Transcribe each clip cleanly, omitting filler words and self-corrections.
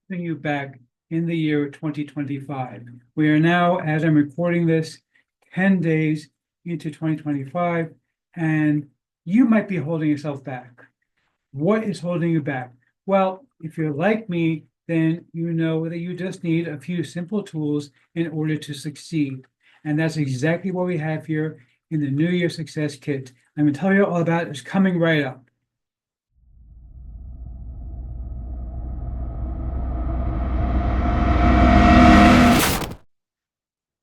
bring you back in the year 2025. We are now, as I'm recording this, 10 days into 2025, and you might be holding yourself back. What is holding you back? Well, if you're like me, then you know that you just need a few simple tools in order to succeed. And that's exactly what we have here in the New Year Success Kit. I'm going to tell you all about it. It's coming right up.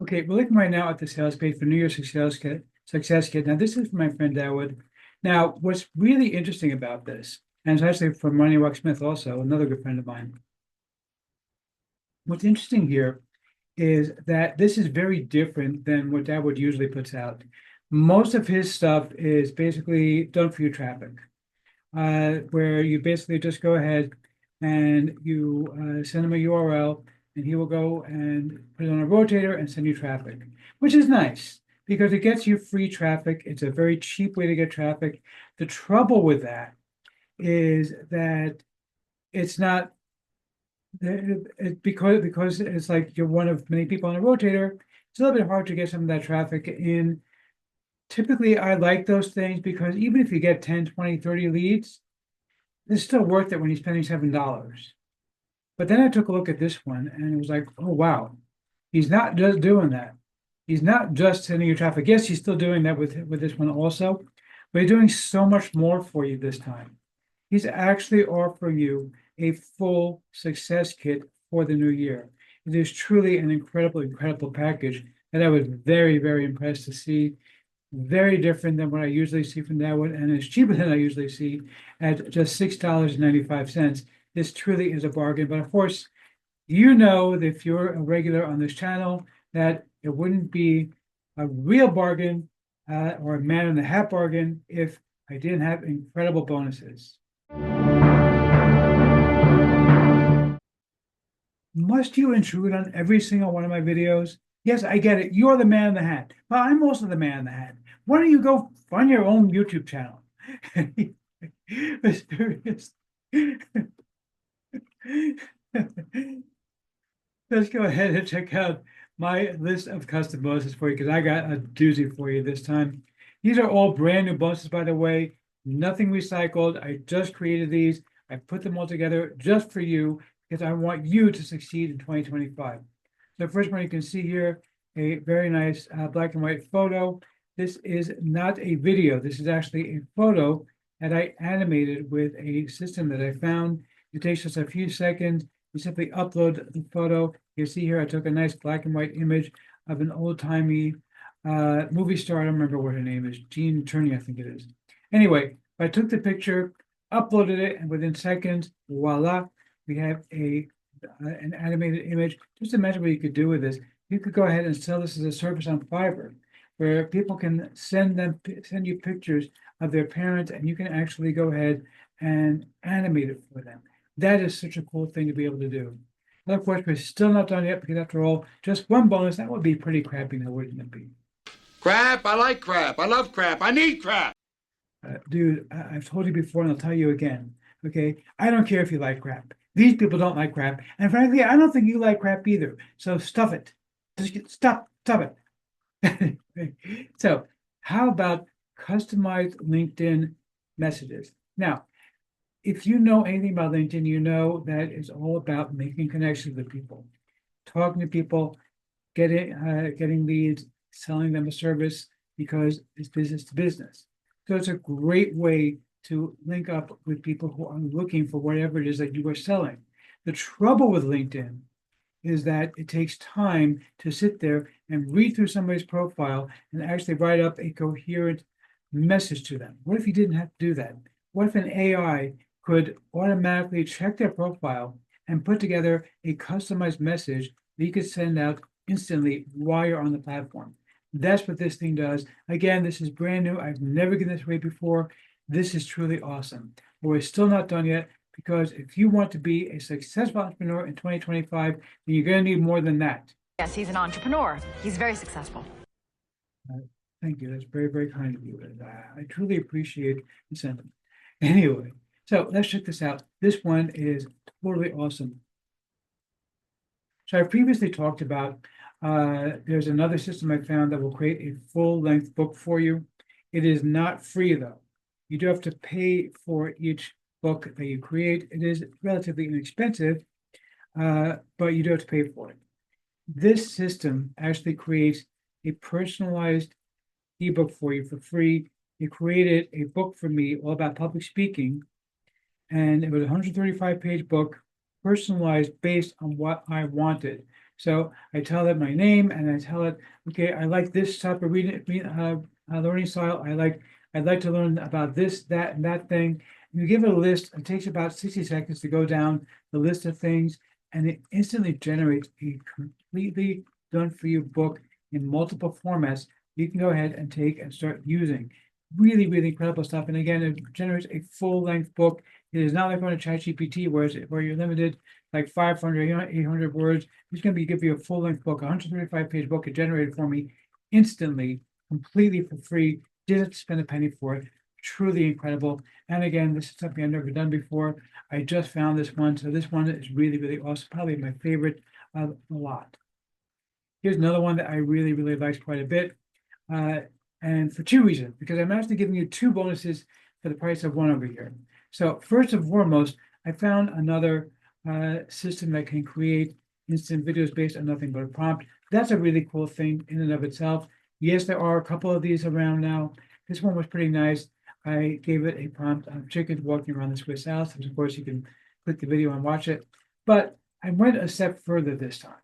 Okay, we're looking right now at the sales page for New Year's Success Kit. Now, this is from my friend Dawood. Now, what's really interesting about this, and it's actually from Ronnie Rock Smith also, another good friend of mine. What's interesting here is that this is very different than what Dawood usually puts out. Most of his stuff is basically done for you traffic, where you basically just go ahead and you send him a URL, and he will go and put it on a rotator and send you traffic, which is nice because it gets you free traffic. It's a very cheap way to get traffic. The trouble with that is that it's not because it's like you're one of many people on a rotator. It's a little bit hard to get some of that traffic in. Typically, I like those things because even if you get 10, 20, 30 leads, it's still worth it when you're spending $7. But then I took a look at this one and it was like, oh, wow, he's not just doing that. He's not just sending you traffic. Yes, he's still doing that with this one also, but he's doing so much more for you this time. He's actually offering you a full success kit for the new year. It is truly an incredible, incredible package that I was very, very impressed to see. Very different than what I usually see from that one, and it's cheaper than I usually see at just $6.95. This truly is a bargain. But of course, you know that if you're a regular on this channel, that it wouldn't be a real bargain or a man in the hat bargain if I didn't have incredible bonuses. Must you intrude on every single one of my videos? Yes, I get it. You're the man in the hat. Well, I'm also the man in the hat. Why don't you go find your own YouTube channel? Let's go ahead and check out my list of custom bonuses for you because I got a doozy for you this time. These are all brand new bonuses, by the way. Nothing recycled. I just created these. I put them all together just for you because I want you to succeed in 2025. The first one you can see here, a very nice black and white photo. This is not a video. This is actually a photo that I animated with a system that I found. It takes just a few seconds. You simply upload the photo. You see here, I took a nice black and white image of an old-timey movie star. I don't remember what her name is. Jean Turney, I think it is. Anyway, I took the picture, uploaded it, and within seconds, voila, we have an animated image. Just imagine what you could do with this. You could go ahead and sell this as a service on Fiverr, where people can send you pictures of their parents, and you can actually go ahead and animate it for them. That is such a cool thing to be able to do. But of course, we're still not done yet because after all, just one bonus, that would be pretty crappy now, wouldn't it be? Crap, I like crap. I love crap. I need crap. Dude, I've told you before and I'll tell you again. Okay, I don't care if you like crap. These people don't like crap. And frankly, I don't think you like crap either. So stuff it. Stop it. So how about customized LinkedIn messages? Now, if you know anything about LinkedIn, you know that it's all about making connections with people, talking to people, getting leads, selling them a service because it's business to business. So it's a great way to link up with people who are looking for whatever it is that you are selling. The trouble with LinkedIn is that it takes time to sit there and read through somebody's profile and actually write up a coherent message to them. What if you didn't have to do that? What if an AI could automatically check their profile and put together a customized message that you could send out instantly while you're on the platform? That's what this thing does. Again, this is brand new. I've never given this away before. This is truly awesome. But we're still not done yet because if you want to be a successful entrepreneur in 2025, then you're going to need more than that. Yes, he's an entrepreneur. He's very successful. Thank you. That's very, very kind of you. I truly appreciate the sentiment. Anyway, so let's check this out. This one is totally awesome. So I previously talked about, there's another system I found that will create a full-length book for you. It is not free though. You do have to pay for each book that you create. It is relatively inexpensive, but you do have to pay for it. This system actually creates a personalized ebook for you for free. It created a book for me all about public speaking, and it was a 135-page book, personalized based on what I wanted. So I tell it my name, and I tell it, okay, I like this type of learning style. I'd like to learn about this, that, and that thing. You give it a list. It takes about 60 seconds to go down the list of things, and it instantly generates a completely done for you book in multiple formats you can go ahead and take and start using. Really, really incredible stuff. And again, it generates a full-length book. It is not like going to ChatGPT where you're limited like 500, 800 words. It's going to give you a full-length book, a 135-page book. It generated for me instantly, completely for free. Didn't have to spend a penny for it. Truly incredible. And again, this is something I've never done before. I just found this one. So this one is really, really awesome. Probably my favorite of a lot. Here's another one that I really, really liked quite a bit. And for two reasons, because I'm actually giving you two bonuses for the price of one over here. So first and foremost, I found another system that can create instant videos based on nothing but a prompt. That's a really cool thing in and of itself. Yes, there are a couple of these around now. This one was pretty nice. I gave it a prompt of chickens walking around the Swiss Alps. And of course, you can click the video and watch it. But I went a step further this time.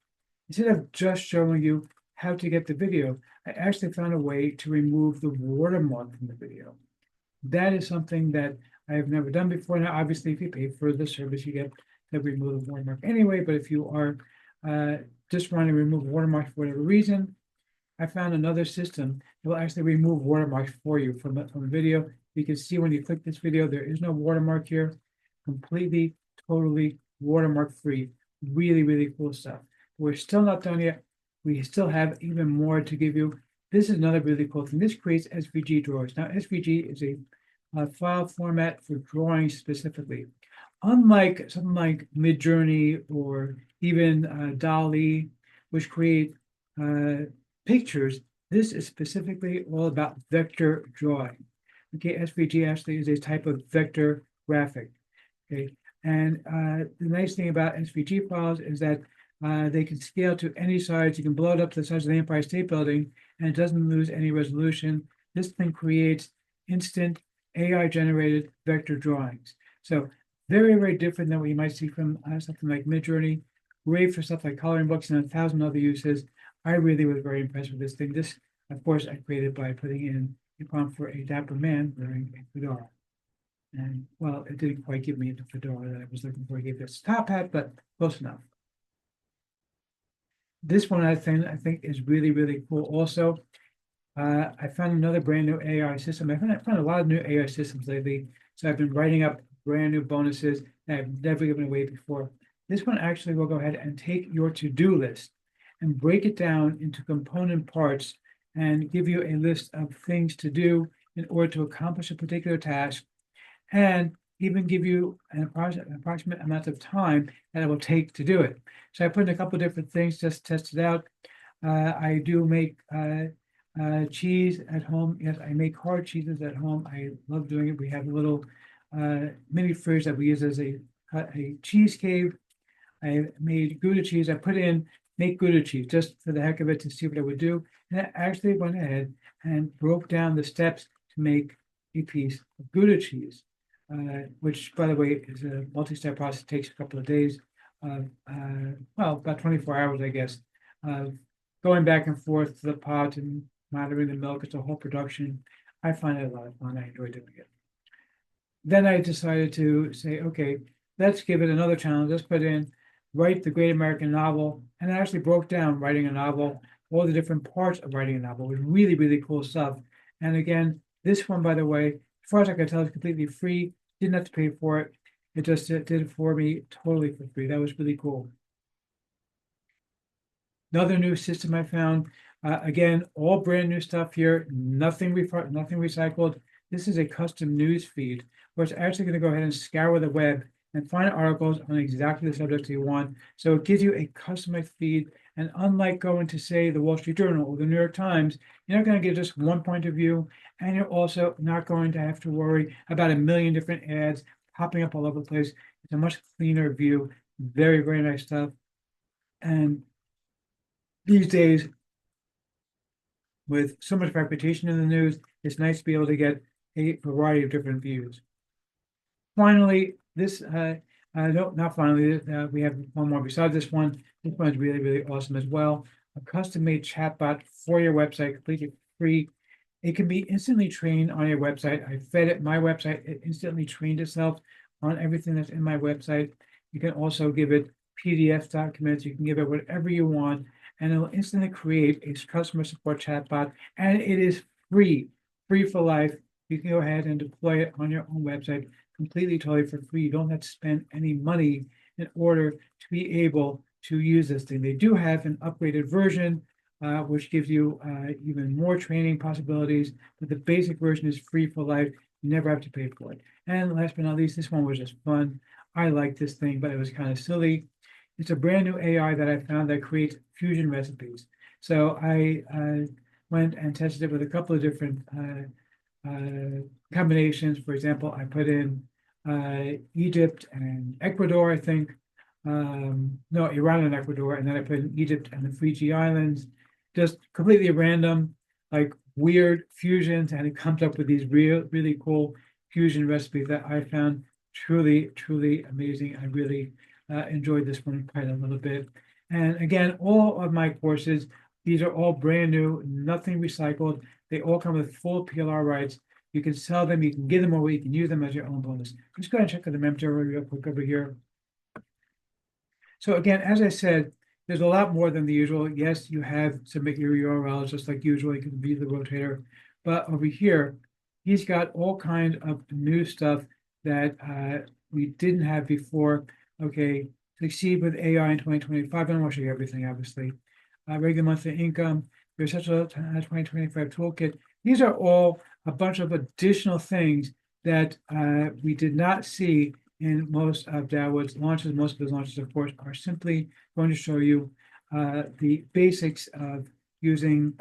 Instead of just showing you how to get the video, I actually found a way to remove the watermark from the video. That is something that I have never done before. Now, obviously, if you pay for the service, you get to remove the watermark anyway. But if you are just wanting to remove watermarks for whatever reason, I found another system that will actually remove watermarks for you from a video. You can see when you click this video, there is no watermark here. Completely, totally watermark free. Really, really cool stuff. We're still not done yet. We still have even more to give you. This is another really cool thing. This creates SVG drawings. Now, SVG is a file format for drawings specifically. Unlike something like Midjourney or even DALL-E, which create pictures, this is specifically all about vector drawing. Okay, SVG actually is a type of vector graphic. Okay, and the nice thing about SVG files is that they can scale to any size. You can blow it up to the size of the Empire State Building, and it doesn't lose any resolution. This thing creates instant AI-generated vector drawings. So very, very different than what you might see from something like Midjourney. Great for stuff like coloring books and 1,000 other uses. I really was very impressed with this thing. This, of course, I created by putting in a prompt for a dapper man wearing a fedora. And, well, it didn't quite give me the fedora that I was looking for. It gave this top hat, but close enough. This one I think is really, really cool also. I found another brand new AI system. I found a lot of new AI systems lately. So I've been writing up brand new bonuses that I've never given away before. This one actually will go ahead and take your to-do list and break it down into component parts and give you a list of things to do in order to accomplish a particular task, and even give you an approximate amount of time that it will take to do it. So I put in a couple of different things just to test it out. I do make cheese at home. Yes, I make hard cheeses at home. I love doing it. We have a little mini fridge that we use as a cheese cave. I made Gouda cheese. I put in make Gouda cheese just for the heck of it to see what I would do. And I actually went ahead and broke down the steps to make a piece of Gouda cheese, which, by the way, is a multi-step process. It takes a couple of days, well, about 24 hours, I guess, going back and forth to the pot and monitoring the milk. It's a whole production. I find it a lot of fun. I enjoy doing it. Then I decided to say, okay, let's give it another challenge. Let's put in write the great American novel. And I actually broke down writing a novel, all the different parts of writing a novel. It was really, really cool stuff. And again, this one, by the way, as far as I can tell, is completely free. Didn't have to pay for it. It just did it for me totally for free. That was really cool. Another new system I found, again, all brand new stuff here, nothing recycled. This is a custom news feed where it's actually going to go ahead and scour the web and find articles on exactly the subject you want. So it gives you a customized feed. And unlike going to, say, the Wall Street Journal or the New York Times, you're not going to get just one point of view. And you're also not going to have to worry about a million different ads popping up all over the place. It's a much cleaner view. Very, very nice stuff. And these days, with so much reputation in the news, it's nice to be able to get a variety of different views. Finally, no, not finally, we have one more besides this one. This one is really, really awesome as well. A custom-made chatbot for your website, completely free. It can be instantly trained on your website. I fed it my website. It instantly trained itself on everything that's in my website. You can also give it PDF documents. You can give it whatever you want, and it'll instantly create a customer support chatbot. And it is free for life. You can go ahead and deploy it on your own website completely, totally for free. You don't have to spend any money in order to be able to use this thing. They do have an upgraded version, which gives you even more training possibilities, but the basic version is free for life. You never have to pay for it. And last but not least, this one was just fun. I like this thing, but it was kind of silly. It's a brand new AI that I found that creates fusion recipes. So I went and tested it with a couple of different combinations. For example, I put in Egypt and Ecuador, I think. No, Iran and Ecuador, and then I put in Egypt and the Fiji Islands. Just completely random, like weird fusions, and it comes up with these really cool fusion recipes that I found truly, truly amazing. I really enjoyed this one quite a little bit. And again, all of my courses, these are all brand new, nothing recycled. They all come with full PLR rights. You can sell them, you can give them away, you can use them as your own bonus. Just go ahead and check out the member real quick over here. So again, as I said, there's a lot more than the usual. Yes, you have submit your URLs just like usual. You can view the rotator, but over here, he's got all kinds of new stuff that we didn't have before. Okay, succeed with AI in 2025. I don't want to show you everything, obviously. Regular monthly income, your essential 2025 toolkit. These are all a bunch of additional things that we did not see in most of Dawood's launches. Most of his launches, of course, are simply going to show you the basics of using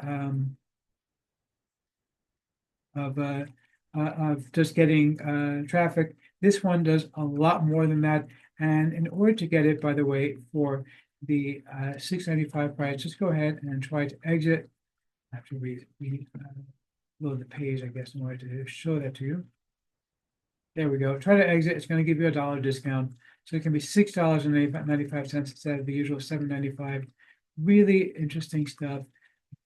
of just getting traffic. This one does a lot more than that. And in order to get it, by the way, for the $6.95 price, just go ahead and try to exit. After we load the page, I guess, in order to show that to you. There we go. Try to exit. It's going to give you $1 discount. So it can be $6.95 instead of the usual $7.95. Really interesting stuff.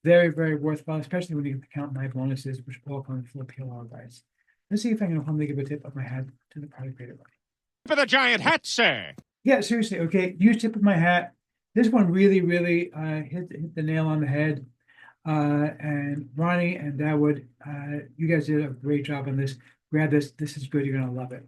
Very, very worthwhile, especially when you count my bonuses, which all come with full PLR rights. Let's see if I can humbly give a tip of my hat to the product creator. For the giant hat, sir. Yeah, seriously. Okay, huge tip of my hat. This one really, really hit the nail on the head. And Ronnie and Dawood, you guys did a great job on this. Grab this. This is good. You're going to love it.